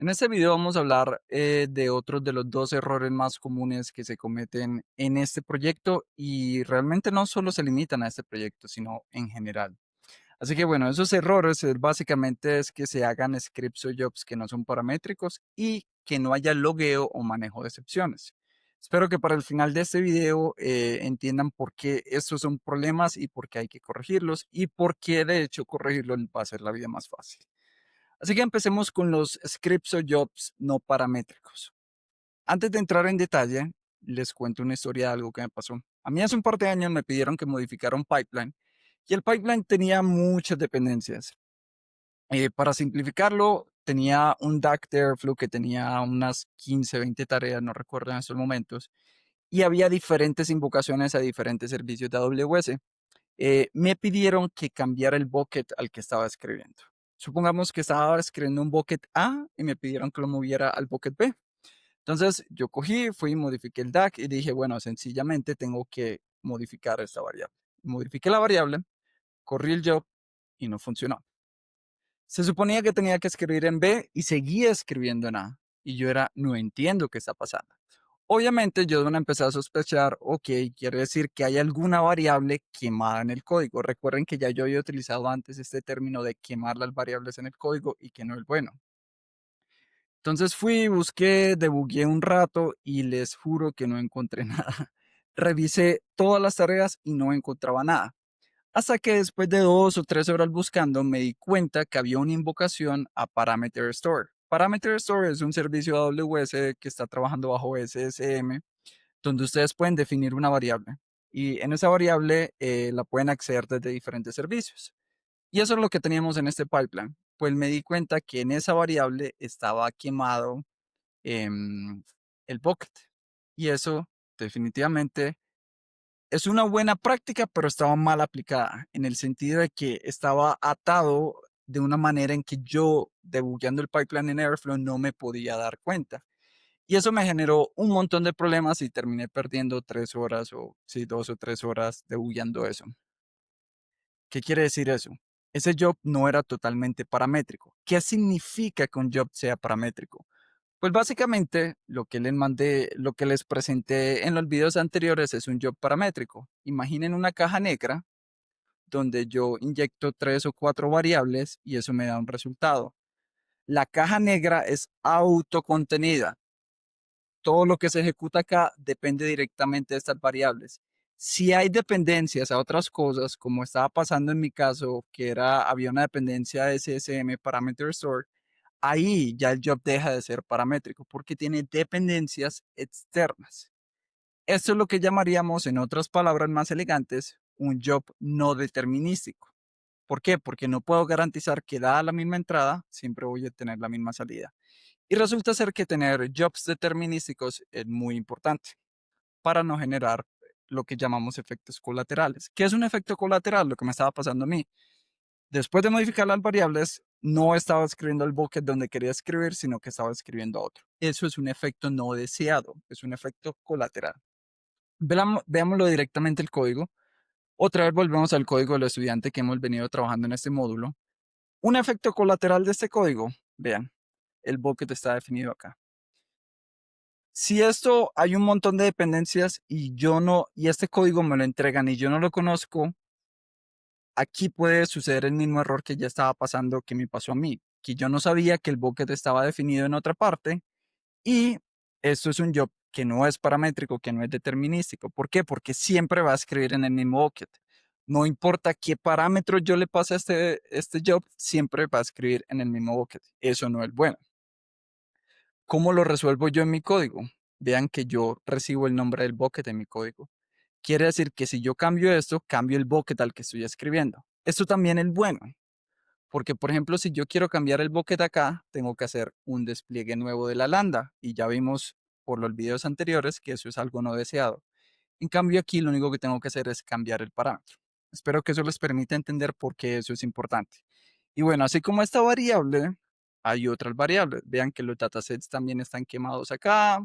En este video vamos a hablar de otros de los dos errores más comunes que se cometen en este proyecto y realmente no solo se limitan a este proyecto, sino en general. Así que bueno, esos errores básicamente es que se hagan scripts o jobs que no son paramétricos y que no haya logueo o manejo de excepciones. Espero que para el final de este video entiendan por qué estos son problemas y por qué hay que corregirlos y por qué de hecho corregirlos va a hacer la vida más fácil. Así que empecemos con los scripts o jobs no paramétricos. Antes de entrar en detalle, les cuento una historia de algo que me pasó. A mí hace un par de años me pidieron que modificara un pipeline y el pipeline tenía muchas dependencias. Para simplificarlo, tenía un DAG de Airflow que tenía unas 15, 20 tareas, no recuerdo en estos momentos, y había diferentes invocaciones a diferentes servicios de AWS. Me pidieron que cambiara el bucket al que estaba escribiendo. Supongamos que estaba escribiendo un bucket A y me pidieron que lo moviera al bucket B. Entonces yo cogí, fui, modifiqué el DAG y dije, bueno, sencillamente tengo que modificar esta variable. Modifiqué la variable, corrí el job y no funcionó. Se suponía que tenía que escribir en B y seguía escribiendo en A. Y yo era, no entiendo qué está pasando. Obviamente yo de una empecé a sospechar, ok, quiere decir que hay alguna variable quemada en el código. Recuerden que ya yo había utilizado antes este término de quemar las variables en el código y que no es bueno. Entonces fui, busqué, debugué un rato y les juro que no encontré nada. Revisé todas las tareas y no encontraba nada. Hasta que después de 2 o 3 horas buscando me di cuenta que había una invocación a Parameter Store. Parameter Store es un servicio de AWS que está trabajando bajo SSM, donde ustedes pueden definir una variable. Y en esa variable la pueden acceder desde diferentes servicios. Y eso es lo que teníamos en este pipeline. Pues me di cuenta que en esa variable estaba quemado el bucket. Y eso definitivamente es una buena práctica, pero estaba mal aplicada, en el sentido de que estaba atado de una manera en que yo, debugueando el pipeline en Airflow, no me podía dar cuenta. Y eso me generó un montón de problemas y terminé perdiendo 3 horas o sí, 2 o 3 horas debugueando eso. ¿Qué quiere decir eso? Ese job no era totalmente paramétrico. ¿Qué significa que un job sea paramétrico? Pues básicamente lo que les presenté en los videos anteriores es un job paramétrico. Imaginen una caja negra donde yo inyecto 3 o 4 variables y eso me da un resultado. La caja negra es autocontenida. Todo lo que se ejecuta acá depende directamente de estas variables. Si hay dependencias a otras cosas, como estaba pasando en mi caso, que había una dependencia de SSM Parameter Store, ahí ya el job deja de ser paramétrico porque tiene dependencias externas. Esto es lo que llamaríamos, en otras palabras más elegantes, un job no determinístico. ¿Por qué? Porque no puedo garantizar que dada la misma entrada, siempre voy a tener la misma salida. Y resulta ser que tener jobs determinísticos es muy importante para no generar lo que llamamos efectos colaterales. ¿Qué es un efecto colateral? Lo que me estaba pasando a mí. Después de modificar las variables, no estaba escribiendo el bucket donde quería escribir, sino que estaba escribiendo otro. Eso es un efecto no deseado, es un efecto colateral. Veámoslo directamente el código. Otra vez volvemos al código del estudiante que hemos venido trabajando en este módulo. Un efecto colateral de este código, vean, el bucket está definido acá. Si esto hay un montón de dependencias y yo no, y este código me lo entregan y yo no lo conozco, aquí puede suceder el mismo error que ya estaba pasando, que me pasó a mí, que yo no sabía que el bucket estaba definido en otra parte y esto es un job que no es paramétrico, que no es determinístico. ¿Por qué? Porque siempre va a escribir en el mismo bucket. No importa qué parámetro yo le pase a este job, siempre va a escribir en el mismo bucket. Eso no es bueno. ¿Cómo lo resuelvo yo en mi código? Vean que yo recibo el nombre del bucket en mi código. Quiere decir que si yo cambio esto, cambio el bucket al que estoy escribiendo. Esto también es bueno, porque por ejemplo, si yo quiero cambiar el bucket acá, tengo que hacer un despliegue nuevo de la lambda y ya vimos por los videos anteriores que eso es algo no deseado. En cambio, aquí lo único que tengo que hacer es cambiar el parámetro. Espero que eso les permita entender por qué eso es importante. Y bueno, así como esta variable, hay otras variables. Vean que los datasets también están quemados acá.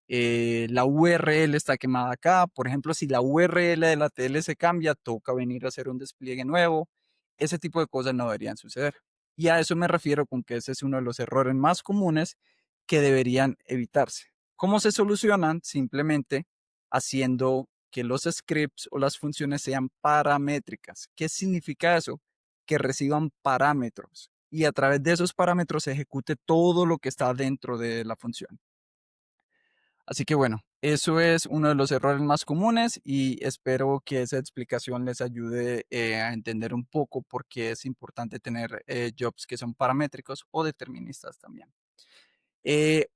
La URL está quemada acá. Por ejemplo, si la URL de la TL se cambia, toca venir a hacer un despliegue nuevo. Ese tipo de cosas no deberían suceder. Y a eso me refiero con que ese es uno de los errores más comunes que deberían evitarse. ¿Cómo se solucionan? Simplemente haciendo que los scripts o las funciones sean paramétricas. ¿Qué significa eso? Que reciban parámetros y a través de esos parámetros se ejecute todo lo que está dentro de la función. Así que bueno, eso es uno de los errores más comunes y espero que esa explicación les ayude a entender un poco por qué es importante tener jobs que son paramétricos o deterministas también.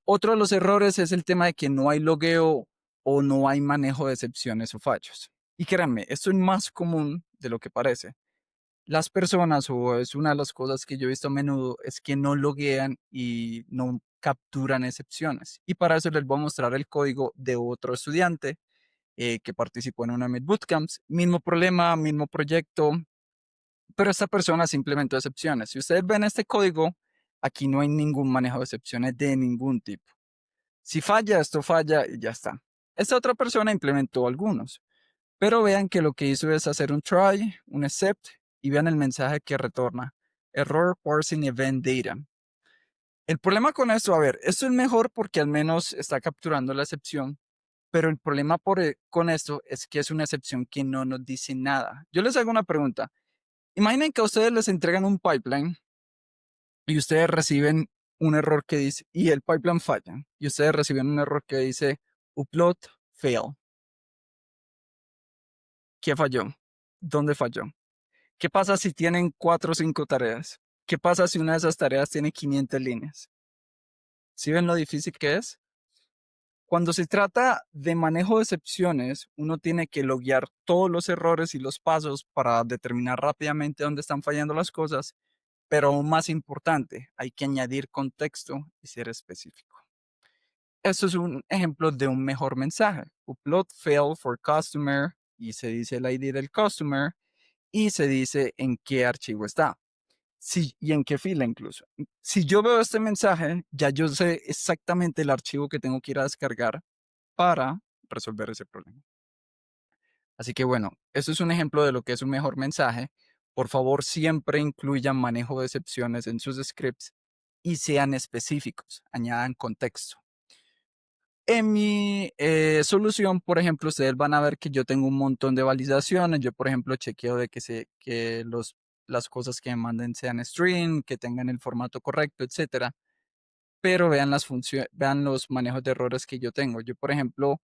Otro de los errores es el tema de que no hay logueo o no hay manejo de excepciones o fallos. Y créanme, esto es más común de lo que parece. Las personas, o es una de las cosas que yo he visto a menudo, es que no loguean y no capturan excepciones. Y para eso les voy a mostrar el código de otro estudiante que participó en una de mis bootcamps. Mismo problema, mismo proyecto, pero esta persona sí implementó excepciones. Si ustedes ven este código, aquí no hay ningún manejo de excepciones de ningún tipo. Si falla, esto falla y ya está. Esta otra persona implementó algunos. Pero vean que lo que hizo es hacer un try, un except, y vean el mensaje que retorna. Error parsing event data. El problema con esto, a ver, esto es mejor porque al menos está capturando la excepción, pero el problema con esto es que es una excepción que no nos dice nada. Yo les hago una pregunta. Imaginen que a ustedes les entregan un pipeline y ustedes reciben un error que dice, y el pipeline falla, y ustedes reciben un error que dice upload fail. ¿Qué falló? ¿Dónde falló? ¿Qué pasa si tienen 4 o 5 tareas? ¿Qué pasa si una de esas tareas tiene 500 líneas? ¿Sí ven lo difícil que es? Cuando se trata de manejo de excepciones, uno tiene que loguear todos los errores y los pasos para determinar rápidamente dónde están fallando las cosas, pero aún más importante, hay que añadir contexto y ser específico. Esto es un ejemplo de un mejor mensaje. Upload fail for customer y se dice el ID del customer y se dice en qué archivo está. Sí, y en qué fila incluso. Si yo veo este mensaje, ya yo sé exactamente el archivo que tengo que ir a descargar para resolver ese problema. Así que bueno, eso es un ejemplo de lo que es un mejor mensaje. Por favor, siempre incluyan manejo de excepciones en sus scripts y sean específicos, añadan contexto. En mi solución, por ejemplo, ustedes van a ver que yo tengo un montón de validaciones. Yo, por ejemplo, chequeo de que las cosas que me manden sean string, que tengan el formato correcto, etcétera. Pero vean vean los manejos de errores que yo tengo. Yo, por ejemplo,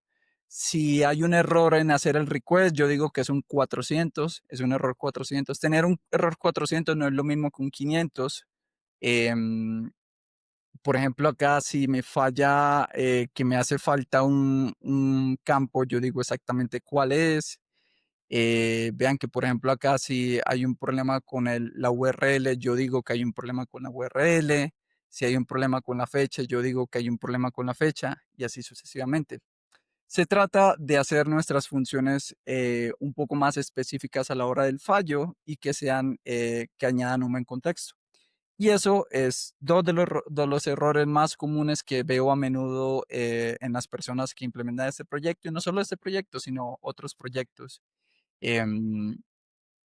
si hay un error en hacer el request, yo digo que es un 400, es un error 400. Tener un error 400 no es lo mismo que un 500. Em, por ejemplo, acá si me falla, que me hace falta un campo, yo digo exactamente cuál es. Vean que, por ejemplo, acá si hay un problema con la URL, yo digo que hay un problema con la URL. Si hay un problema con la fecha, yo digo que hay un problema con la fecha y así sucesivamente. Se trata de hacer nuestras funciones un poco más específicas a la hora del fallo y que sean, que añadan un buen contexto. Y eso es dos de los errores más comunes que veo a menudo en las personas que implementan este proyecto, y no solo este proyecto, sino otros proyectos. Em,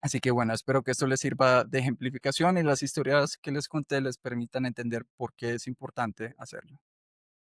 Así que bueno, espero que esto les sirva de ejemplificación y las historias que les conté les permitan entender por qué es importante hacerlo.